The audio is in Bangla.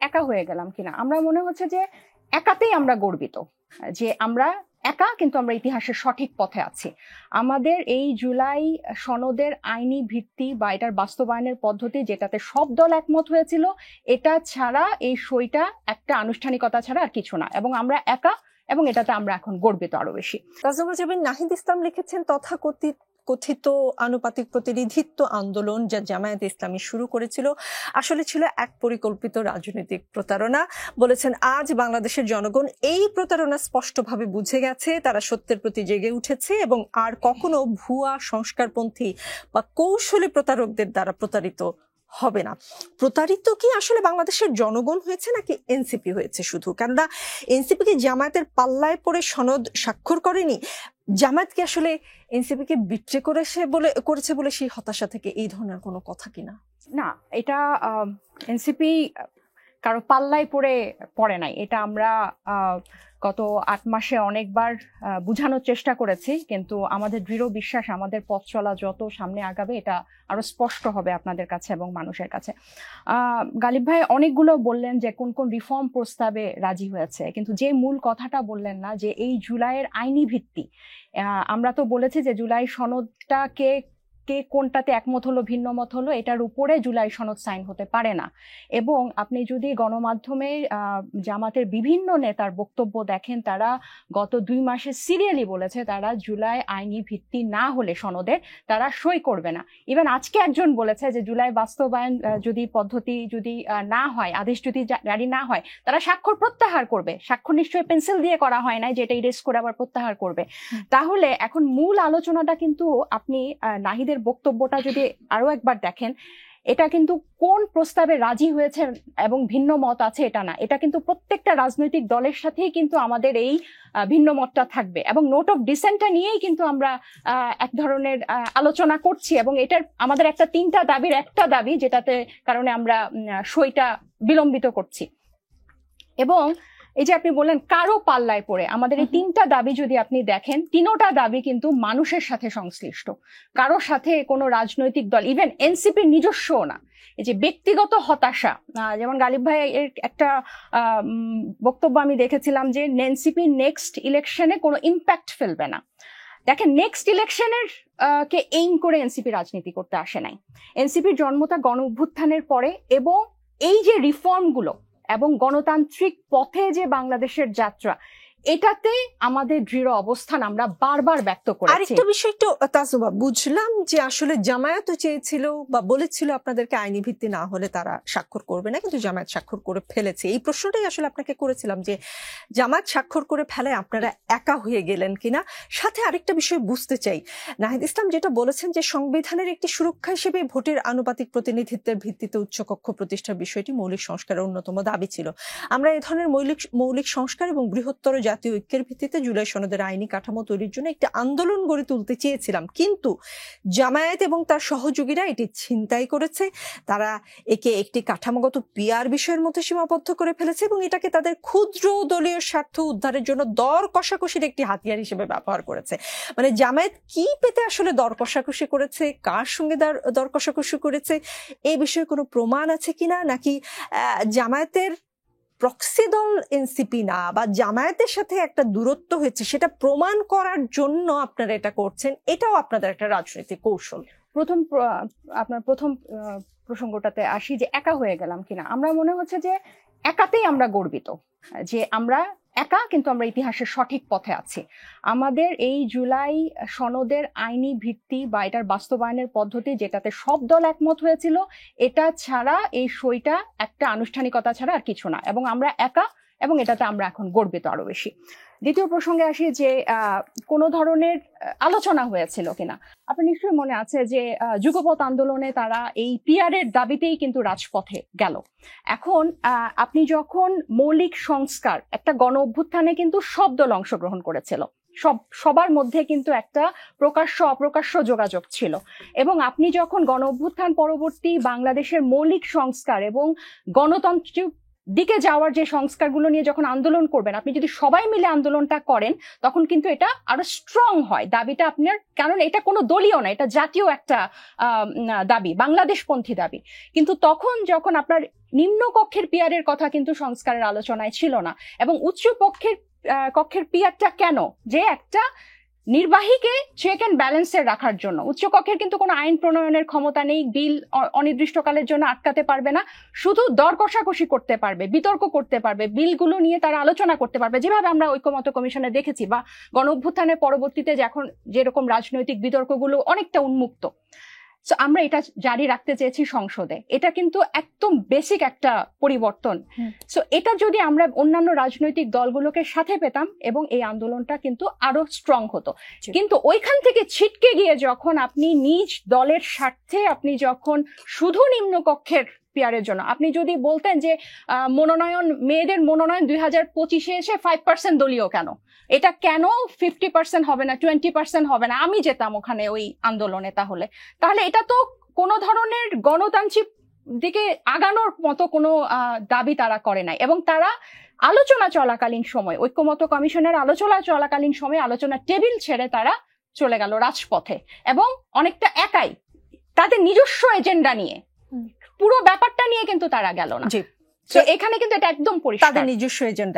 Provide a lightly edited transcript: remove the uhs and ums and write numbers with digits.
একা হয়ে গেলাম কিনা। আমরা মনে হচ্ছে যে একাতেই আমরা গর্বিত, যে আমরা একা কিন্তু আমরা ইতিহাসের সঠিক পথে আছি। আমাদের এই জুলাই সনদের আইনি ভিত্তি বা এটার বাস্তবায়নের পদ্ধতি, যেটাতে সব দল একমত হয়েছিল, এটা ছাড়া, এই সইটা একটা আনুষ্ঠানিকতা ছাড়া আর কিছু না, এবং আমরা একা, এবং এটাতে আমরা এখন গর্বিত আরো বেশি। তাজনুল জাবিন নাহিদ ইসলাম লিখেছেন, কথিত আনুপাতিক প্রতিনিধিত্ব আন্দোলন যা জামায়াতে ইসলামী শুরু করেছিল আসলে ছিল এক পরিকল্পিত রাজনৈতিক প্রতারণা। বলেছেন, আজ বাংলাদেশের জনগণ এই প্রতারণা স্পষ্টভাবে বুঝে গেছে, তারা সত্যের প্রতি জেগে উঠেছে এবং আর কখনো ভুয়া সংস্কারপন্থী বা কৌশলী প্রতারকদের দ্বারা প্রতারিত হবে না। প্রতারিত কি আসলে বাংলাদেশের জনগণ হয়েছে নাকি এনসিপি হয়েছে শুধু? কেননা এনসিপি কি জামায়াতের পাল্লায় পড়ে সনদ স্বাক্ষর করেনি? জামায়াত কি আসলে এনসিপি কে বিট্রে করেছে বলে সেই হতাশা থেকে এই ধরনের কোনো কথা কিনা? না, এটা এনসিপি কারো পাল্লায় পড়ে নাই। এটা আমরা গত 8 মাসে অনেকবার বুঝানোর চেষ্টা করেছি, কিন্তু আমাদের দৃঢ় বিশ্বাস আমাদের পথ চলা যত সামনে আগাবে এটা আরো স্পষ্ট হবে আপনাদের কাছে এবং মানুষের কাছে। গালিব ভাই অনেকগুলো বললেন যে কোন কোন রিফর্ম প্রস্তাবে রাজি হয়েছে, কিন্তু যে মূল কথাটা বললেন না যে এই জুলাইয়ের আইনি ভিত্তি। আমরা তো বলেছি যে জুলাই সনদটা কে কোনটাতে একমত হলো, ভিন্ন মত হলো, এটার উপরে জুলাই সনদ সাইন হতে পারে না। এবং আপনি যদি গণমাধ্যমে জামাতের বিভিন্ন নেতার বক্তব্য দেখেন, তারা গত 2 মাসে সিরিয়ালি বলেছে তারা জুলাই আইনি ভিত্তি না হলে সনদের তারা সই করবে না। ইভেন আজকে একজন বলেছে যে জুলাই বাস্তবায়ন যদি পদ্ধতি যদি না হয়, আদেশ যদি জারি না হয়, তারা স্বাক্ষর প্রত্যাহার করবে। স্বাক্ষর নিশ্চয়ই পেন্সিল দিয়ে করা হয় না, যেটা ইরেজ করে আবার প্রত্যাহার করবে। তাহলে এখন মূল আলোচনাটা কিন্তু আপনি নাহিদের বক্তব্যটা যদি আরো একবার দেখেন, এটা কিন্তু কোন প্রস্তাবে রাজি হয়েছে এবং ভিন্ন মত আছে এটা না, এটা কিন্তু প্রত্যেকটা রাজনৈতিক দলের সাথেই কিন্তু আমাদের এই ভিন্ন মতটা থাকবে, এবং নোট অফ ডিসেন্টটা নিয়েই কিন্তু আমরা এক ধরনের আলোচনা করছি, এবং এটার আমাদের একটা 3টা দাবির একটা দাবি, যেটাতে কারণে আমরা সইটা বিলম্বিত করছি। এবং এই যে আপনি বললেন কারো পাল্লায় পড়ে, আমাদের এই 3টা দাবি যদি আপনি দেখেন, 3টা দাবি কিন্তু মানুষের সাথে সংশ্লিষ্ট, কারোর সাথে কোনো রাজনৈতিক দল, ইভেন এনসিপির নিজস্ব না। এই যে ব্যক্তিগত হতাশা, যেমন গালিব ভাই এর একটা বক্তব্য আমি দেখেছিলাম যে এনসিপি নেক্সট ইলেকশনে কোনো ইম্প্যাক্ট ফেলবে না। দেখেন, নেক্সট ইলেকশনের কে এইম করে এনসিপি রাজনীতি করতে আসে নাই। এনসিপির জন্মটা গণ অভ্যুত্থানের পরে, এবং এই যে রিফর্মগুলো এবং গণতান্ত্রিক পথে যে বাংলাদেশের যাত্রা, এটাতে আমাদের দৃঢ় অবস্থান আমরা বারবার ব্যক্ত করেছি। আরেকটা বিষয় একটু তাজুবা, বুঝলাম যে আসলে জামায়াতও চেয়েছিল বা বলেছিল আপনাদেরকে আইনি ভিত্তি না হলে তারা স্বাক্ষর করবে না, কিন্তু জামায়াত স্বাক্ষর করে ফেলেছে। এই প্রশ্নটাই আসলে আপনাকে করেছিলাম যে জামায়াত স্বাক্ষর করে ফেলে আপনারা একা হয়ে গেলেন কিনা। সাথে আরেকটা বিষয় বুঝতে চাই, নাহিদ ইসলাম যেটা বলেছেন যে সংবিধানের একটি সুরক্ষা হিসেবে ভোটের আনুপাতিক প্রতিনিধিত্বের ভিত্তিতে উচ্চকক্ষ প্রতিষ্ঠার বিষয়টি মৌলিক সংস্কারের অন্যতম দাবি ছিল। আমরা এই ধরনের মৌলিক সংস্কার এবং বৃহত্তর জাতীয় ঐক্যের ভিত্তিতে জুলাই সনদের আইনি কাঠামো তৈরির জন্য একটি আন্দোলন গড়ে তুলতে চেয়েছিলাম, কিন্তু জামায়াত এবং তার সহযোগীরা এটি ছিনতাই করেছে। তারা একে একটি কাঠামোগত পিআর বিষয়ের মধ্যে সীমাবদ্ধ করে ফেলেছে এবং এটাকে তাদের ক্ষুদ্র দলীয় স্বার্থ উদ্ধারের জন্য দর কষাকষির একটি হাতিয়ার হিসেবে ব্যবহার করেছে। মানে জামায়াত কি পেতে আসলে দর কষাকষি করেছে, কার সঙ্গে দর কষাকষি করেছে, এই বিষয়ে কোনো প্রমাণ আছে কিনা, নাকি জামায়াতের প্রক্সি দল এনসিপি না, বা জামায়াতের সাথে একটা দূরত্ব হয়েছে সেটা প্রমাণ করার জন্য আপনারা এটা করছেন, এটাও আপনাদের একটা রাজনৈতিক কৌশল? আপনার প্রথম প্রসঙ্গটাতে আসি যে একা হয়ে গেলাম কিনা। আমরা মনে হচ্ছে যে একাতেই আমরা গর্বিত, যে আমরা একা কিন্তু আমরা ইতিহাসের সঠিক পথে আছি। আমাদের এই জুলাই সনদের আইনি ভিত্তি বা এটার বাস্তবায়নের পদ্ধতি, যেটাতে সব দল একমত হয়েছিল, এটা ছাড়া, এই সইটা একটা আনুষ্ঠানিকতা ছাড়া আর কিছু না, এবং আমরা একা, এবং এটাতে আমরা এখন গর্বিত আরো বেশি। দ্বিতীয় প্রসঙ্গে আসি যে কোনো ধরনের আলোচনা হয়েছিল কিনা। আপনার নিশ্চয়ই মনে আছে যে যুগপৎ আন্দোলনে তারা এই পিআরের দাবিতেই কিন্তু রাজপথে গেল। এখন আপনি যখন মৌলিক সংস্কার, একটা গণ অভ্যুত্থানে কিন্তু সব দল অংশগ্রহণ করেছিল, সবার মধ্যে কিন্তু একটা প্রকাশ্য অপ্রকাশ্য যোগাযোগ ছিল, এবং আপনি যখন গণ অভ্যুত্থান পরবর্তী বাংলাদেশের মৌলিক সংস্কার এবং গণতান্ত্রিক দিকে যাওয়ার যে সংস্কারগুলো নিয়ে যখন আন্দোলন করবেন, আপনি যদি সবাই মিলে আন্দোলনটা করেন তখন কিন্তু এটা আরো স্ট্রং হয় দাবিটা আপনার, কারণ এটা কোনো দলীয় না, এটা জাতীয় একটা দাবি, বাংলাদেশপন্থী দাবি। কিন্তু তখন যখন আপনার নিম্নকক্ষের পিয়ারের কথা কিন্তু সংস্কারের আলোচনায় ছিল না, এবং উচ্চ কক্ষের পিয়ারটা কেন, যে একটা নির্বাহীকে চেক অ্যান্ড ব্যালেন্সে রাখার জন্য। উচ্চকক্ষের কিন্তু কোনো আইন প্রণয়নের ক্ষমতা নেই, বিল অনির্দিষ্টকালের জন্য আটকাতে পারবে না, শুধু দর কষাকষি করতে পারবে, বিতর্ক করতে পারবে, বিলগুলো নিয়ে তারা আলোচনা করতে পারবে, যেভাবে আমরা ঐক্যমত্য কমিশনে দেখেছি, বা গণ অভ্যুত্থানের পরবর্তীতে এখন যেরকম রাজনৈতিক বিতর্কগুলো অনেকটা উন্মুক্ত। সো আমরা এটা জারি রাখতে চেয়েছি সংসদে, এটা কিন্তু একদম বেসিক একটা পরিবর্তন। সো এটা যদি আমরা অন্যান্য রাজনৈতিক দলগুলোকে সাথে পেতাম এবং এই আন্দোলনটা কিন্তু আরো স্ট্রং হতো। কিন্তু ওইখান থেকে ছিটকে গিয়ে যখন আপনি নিজ দলের স্বার্থে আপনি যখন শুধু নিম্নকক্ষের পিয়ারের জন্য, আপনি যদি বলতেন যে মেয়েদের মনোনয়ন 2025-এ এসে 5% দলীয় কেন, এটা কেন 50% হবে না, 20% হবে না, আমি যেতাম ওখানে ওই আন্দোলনে, তাহলে এটা তো কোনো ধরনের গণতান্ত্রিক দিকে আগানোর মতো কোনো দাবি তারা করে নাই। এবং তারা আলোচনা চলাকালীন সময়, ঐক্যমত্য কমিশনের আলোচনা চলাকালীন সময় আলোচনা টেবিল ছেড়ে তারা চলে গেল রাজপথে, এবং অনেকটা একাই তাদের নিজস্ব এজেন্ডা নিয়ে, পুরো ব্যাপারটা নিয়ে কিন্তু তারা গেল না। তো এখানে কিন্তু এটা একদম পরিষ্কার, তাদের নিজস্ব এজেন্ডা।